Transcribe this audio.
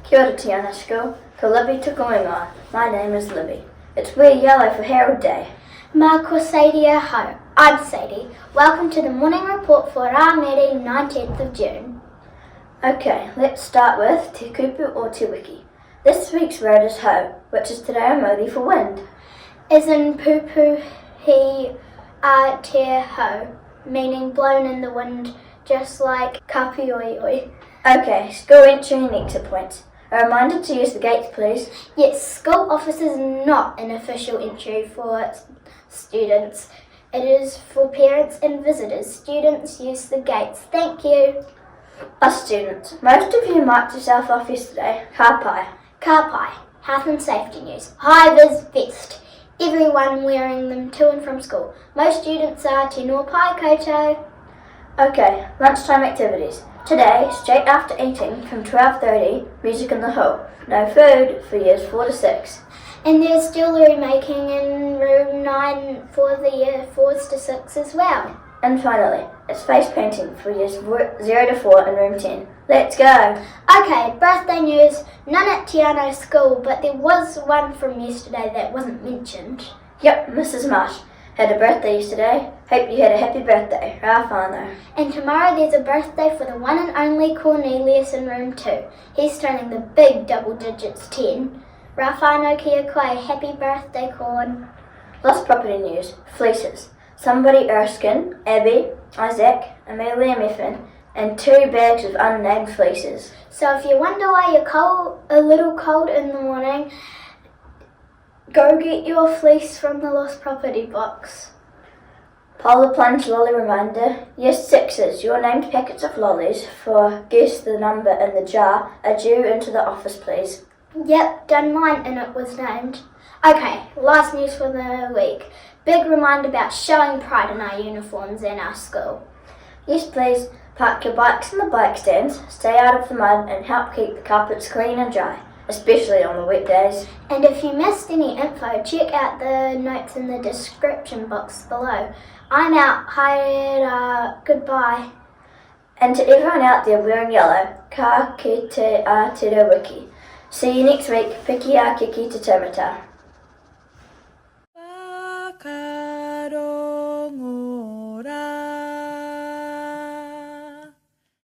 Kia ora Te Anau School, Ka Libby tuku ingoa. My name is Libby. It's wear yellow for Herald Day. Mā ko Sadie ahau. I'm Sadie. Welcome to the morning report for our meeting 19th of June. Okay, let's start with te kupu or te wiki. This week's word is hau, which is Te Reo Māori for wind. As in pupuhi te hau, meaning blown in the wind, just like Ka Pioioi. Okay, school entry and exit points. A reminder to use the gates, please. Yes, school office is not an official entry for students. It is for parents and visitors. Students use the gates. Thank you. Us students, most of you marked yourself off yesterday. Ka pai. Ka pai, health and safety news. Hi VIZ VESTS. Everyone wearing them to and from school. Most students are teenor pai koutou. Okay, lunchtime activities. Today, straight after eating from 12:30, music in the hall. No food for years 4 to 6. And there's jewellery making in room 9 for the year 4s to 6 as well. And finally, it's face painting for years 0 to 4 in room 10. Let's go! Okay, birthday news. None at Te Anau School, but there was one from yesterday that wasn't mentioned. Yep, Mrs. Marsh had a birthday yesterday. Hope you had a happy birthday. Rāwhānau. And tomorrow there's a birthday for the one and only Cornelius in room 2. He's turning the big double digits 10. Rāwhānau kia koe. Happy birthday, Corn. Lost property news. Fleeces. Somebody Erskine, Abby, Isaac, Amelia Meffin, and 2 bags of unnamed fleeces. So if you wonder why you're a little cold in the morning, go get your fleece from the lost property box. Polar plunge lolly reminder. Yes, 6s, your named packets of lollies for guess the number in the jar are due into the office, please. Yep, done mine and it was named. Okay, last news for the week. Big reminder about showing pride in our uniforms in our school. Yes, please. Park your bikes in the bike stands, stay out of the mud and help keep the carpets clean and dry, especially on the wet days. And if you missed any info, check out the notes in the description box below. I'm out. Hi, goodbye. And to everyone out there wearing yellow, ka ki te a te wiki. See you next week. Piki a kiki te taumata.